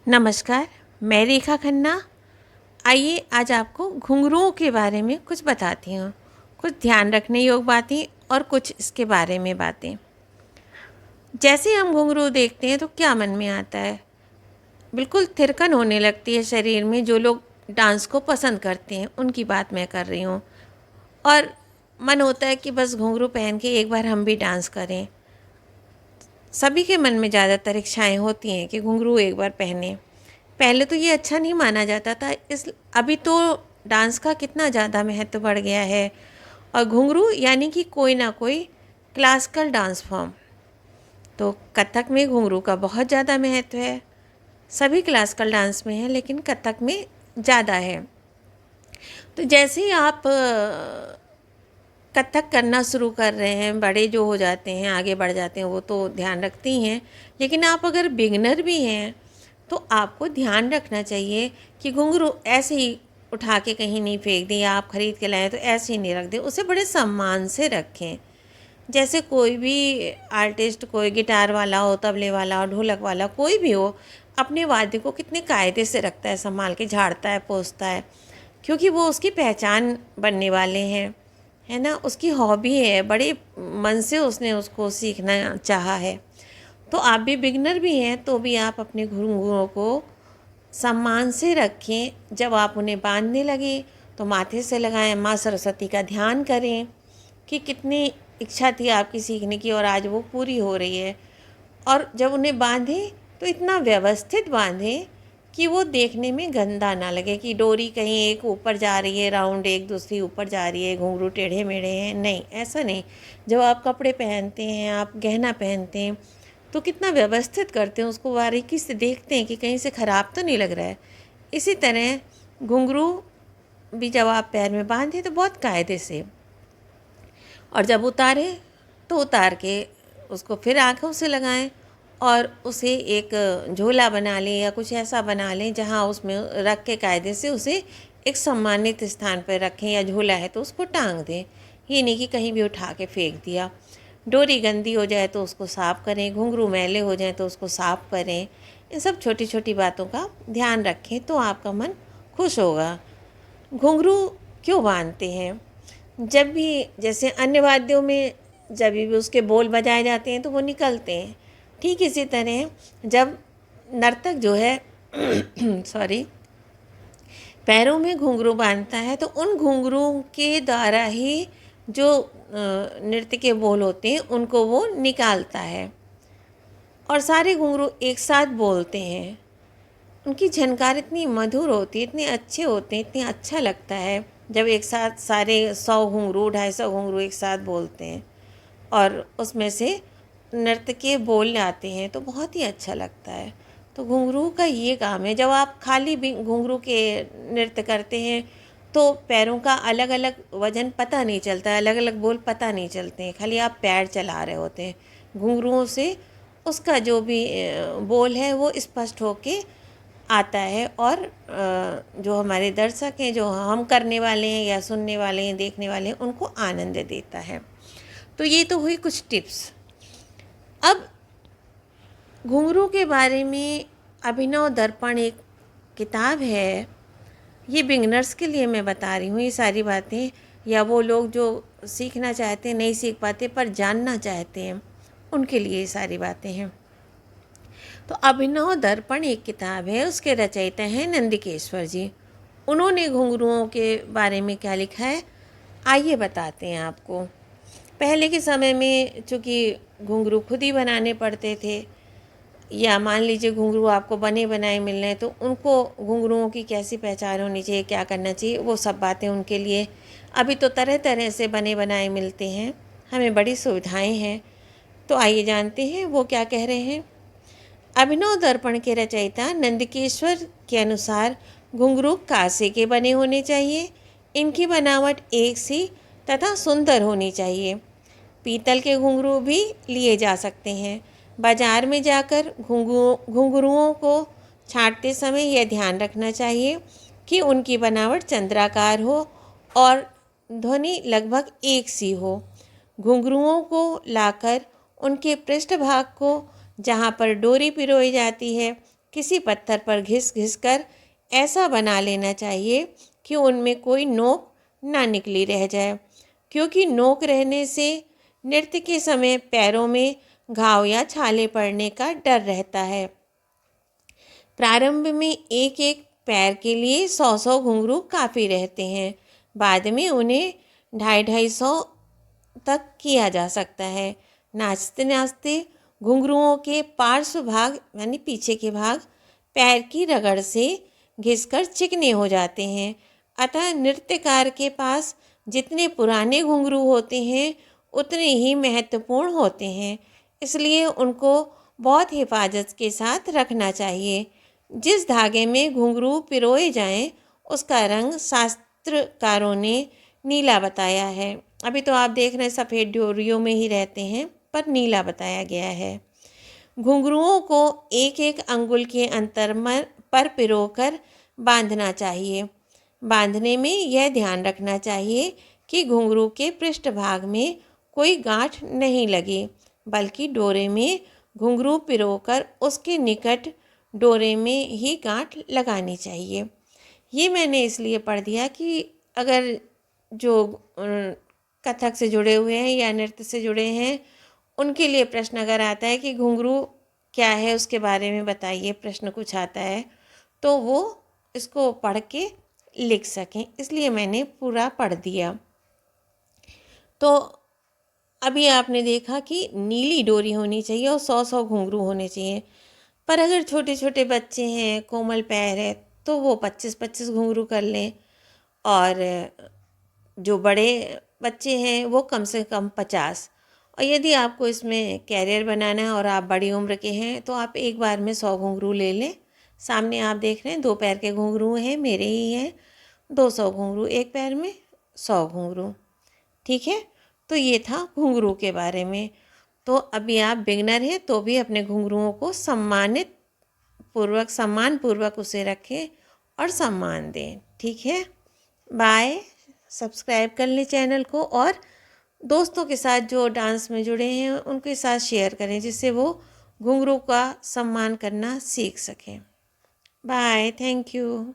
नमस्कार, मैं रेखा खन्ना। आइए आज आपको घुंघरुओं के बारे में कुछ बताती हूँ। कुछ ध्यान रखने योग्य बातें और कुछ इसके बारे में बातें। जैसे हम घुंघरू देखते हैं तो क्या मन में आता है? बिल्कुल थिरकन होने लगती है शरीर में। जो लोग डांस को पसंद करते हैं उनकी बात मैं कर रही हूँ। और मन होता है कि बस घुंघरू पहन के एक बार हम भी डांस करें। सभी के मन में ज़्यादातर इच्छाएँ होती हैं कि घुंघरू एक बार पहने। पहले तो ये अच्छा नहीं माना जाता था। इस अभी तो डांस का कितना ज़्यादा महत्व बढ़ गया है। और घुंघरू यानी कि कोई ना कोई क्लासिकल डांस फॉर्म। तो कथक में घुंघरू का बहुत ज़्यादा महत्व है। सभी क्लासिकल डांस में है लेकिन कथक में ज़्यादा है। तो जैसे ही आप कथक करना शुरू कर रहे हैं, बड़े जो हो जाते हैं, आगे बढ़ जाते हैं, वो तो ध्यान रखते ही हैं। लेकिन आप अगर बिगनर भी हैं तो आपको ध्यान रखना चाहिए कि घुंघरू ऐसे ही उठा के कहीं नहीं फेंक दें, या आप ख़रीद के लाएँ तो ऐसे ही नहीं रख दें। उसे बड़े सम्मान से रखें। जैसे कोई भी आर्टिस्ट, कोई गिटार वाला हो, तबले वाला हो, ढोलक वाला, कोई भी हो, अपने वाद्य को कितने कायदे से रखता है, संभाल के झाड़ता है, पोंछता है, क्योंकि वो उसकी पहचान बनने वाले हैं, है ना। उसकी हॉबी है, बड़े मन से उसने उसको सीखना चाहा है। तो आप भी बिगनर भी हैं तो भी आप अपने घुंघरुओं को सम्मान से रखें। जब आप उन्हें बांधने लगें तो माथे से लगाएं, माँ सरस्वती का ध्यान करें कि कितनी इच्छा थी आपकी सीखने की और आज वो पूरी हो रही है। और जब उन्हें बांधें तो इतना व्यवस्थित बांधें कि वो देखने में गंदा ना लगे, कि डोरी कहीं एक ऊपर जा रही है राउंड, एक दूसरी ऊपर जा रही है, घुंघरू टेढ़े मेढ़े हैं, नहीं, ऐसा नहीं। जब आप कपड़े पहनते हैं, आप गहना पहनते हैं, तो कितना व्यवस्थित करते हैं, उसको बारीकी से देखते हैं कि कहीं से ख़राब तो नहीं लग रहा है। इसी तरह घुंघरू भी जब आप पैर में बांधें तो बहुत कायदे से, और जब उतारें तो उतार के उसको फिर आँखों से लगाएं और उसे एक झोला बना लें या कुछ ऐसा बना लें जहाँ उसमें रख के कायदे से उसे एक सम्मानित स्थान पर रखें, या झोला है तो उसको टांग दें। ये नहीं कि कहीं भी उठा के फेंक दिया। डोरी गंदी हो जाए तो उसको साफ़ करें, घुंघरू मैले हो जाए तो उसको साफ़ करें। इन सब छोटी छोटी बातों का ध्यान रखें तो आपका मन खुश होगा। घुंघरू क्यों बांधते हैं? जब भी जैसे अन्य वाद्यों में जब भी उसके बोल बजाए जाते हैं तो वो निकलते हैं, ठीक इसी तरह जब नर्तक जो है सॉरी, पैरों में घुंघरू बांधता है तो उन घुंघरुओं के द्वारा ही जो नृत्य के बोल होते हैं उनको वो निकालता है। और सारे घुंघरू एक साथ बोलते हैं। उनकी झनकार इतनी मधुर होती है, इतने अच्छे होते हैं, इतनी अच्छा लगता है जब एक साथ सारे 100 घुंघरू, 250 घुंघरू एक साथ बोलते हैं और उसमें से नृत्य के बोल आते हैं तो बहुत ही अच्छा लगता है। तो घुंघरू का ये काम है। जब आप खाली भी घुंघरू के नृत्य करते हैं तो पैरों का अलग अलग वजन पता नहीं चलता है, अलग अलग बोल पता नहीं चलते हैं, खाली आप पैर चला रहे होते हैं। घुंघरुओं से उसका जो भी बोल है वो स्पष्ट होके आता है, और जो हमारे दर्शक हैं, जो हम करने वाले हैं या सुनने वाले हैं, देखने वाले हैं, उनको आनंद देता है। तो ये तो हुई कुछ टिप्स। अब घुंघरू के बारे में अभिनव दर्पण एक किताब है। ये बिगनर्स के लिए मैं बता रही हूँ ये सारी बातें, या वो लोग जो सीखना चाहते हैं, नहीं सीख पाते पर जानना चाहते हैं, उनके लिए ये सारी बातें हैं। तो अभिनव दर्पण एक किताब है, उसके रचयिता हैं नंदिकेश्वर जी। उन्होंने घुंघरुओं के बारे में क्या लिखा है आइए बताते हैं आपको। पहले के समय में चूँकि घुंघरू खुद ही बनाने पड़ते थे, या मान लीजिए घुंघरू आपको बने बनाए मिल रहे हैं तो उनको घुंघरुओं की कैसी पहचान होनी चाहिए, क्या करना चाहिए, वो सब बातें उनके लिए। अभी तो तरह तरह से बने बनाए मिलते हैं, हमें बड़ी सुविधाएं हैं। तो आइए जानते हैं वो क्या कह रहे हैं। अभिनव दर्पण के रचयिता नंदकेश्वर के अनुसार घुंघरू कांसे के बने होने चाहिए। इनकी बनावट एक सी तथा सुंदर होनी चाहिए। पीतल के घुंघरू भी लिए जा सकते हैं। बाजार में जाकर घुंघरुओं को छांटते समय यह ध्यान रखना चाहिए कि उनकी बनावट चंद्राकार हो और ध्वनि लगभग एक सी हो। घुंघरुओं को लाकर उनके पृष्ठभाग को, जहाँ पर डोरी पिरोई जाती है, किसी पत्थर पर घिस घिस कर ऐसा बना लेना चाहिए कि उनमें कोई नोक ना निकली रह जाए, क्योंकि नोक रहने से नृत्य के समय पैरों में घाव या छाले पड़ने का डर रहता है। प्रारंभ में एक एक पैर के लिए 100-100 घुंघरू काफ़ी रहते हैं। बाद में उन्हें 250-250 तक किया जा सकता है। नाचते नाचते घुंघरुओं के पार्श्व भाग यानी पीछे के भाग पैर की रगड़ से घिसकर चिकने हो जाते हैं। अतः नृत्यकार के पास जितने पुराने घुंघरू होते हैं उतने ही महत्वपूर्ण होते हैं, इसलिए उनको बहुत हिफाजत के साथ रखना चाहिए। जिस धागे में घुंघरू पिरोए जाएं उसका रंग शास्त्रकारों ने नीला बताया है। अभी तो आप देख रहे हैं सफ़ेद डोरियों में ही रहते हैं, पर नीला बताया गया है। घुंघरुओं को एक एक अंगुल के अंतर पर पिरोकर बांधना चाहिए। बांधने में यह ध्यान रखना चाहिए कि घुंघरू के पृष्ठभाग में कोई गांठ नहीं लगे, बल्कि डोरे में घुंघरू पिरोकर उसके निकट डोरे में ही गांठ लगानी चाहिए। ये मैंने इसलिए पढ़ दिया कि अगर जो कथक से जुड़े हुए हैं या नृत्य से जुड़े हैं उनके लिए प्रश्न अगर आता है कि घुंघरू क्या है उसके बारे में बताइए, प्रश्न कुछ आता है तो वो इसको पढ़ के लिख सकें, इसलिए मैंने पूरा पढ़ दिया। तो अभी आपने देखा कि नीली डोरी होनी चाहिए और 100-100 घुंघरू होने चाहिए, पर अगर छोटे छोटे बच्चे हैं, कोमल पैर है, तो वो 25-25 घुंघरू कर लें, और जो बड़े बच्चे हैं वो कम से कम 50। और यदि आपको इसमें कैरियर बनाना है और आप बड़ी उम्र के हैं तो आप एक बार में 100 घुंघरू ले लें। सामने आप देख रहे हैं 2 पैर के घुंघरू हैं, मेरे ही हैं, 200 घुंघरू एक पैर में, 100 घुंघरू। ठीक है, तो ये था घुंघरू के बारे में। तो अभी आप बिगनर हैं तो भी अपने घुंघरुओं को सम्मान पूर्वक उसे रखें और सम्मान दें। ठीक है, बाय। सब्सक्राइब कर लें चैनल को और दोस्तों के साथ जो डांस में जुड़े हैं उनके साथ शेयर करें, जिससे वो घुंघरू का सम्मान करना सीख सकें। Bye, thank you.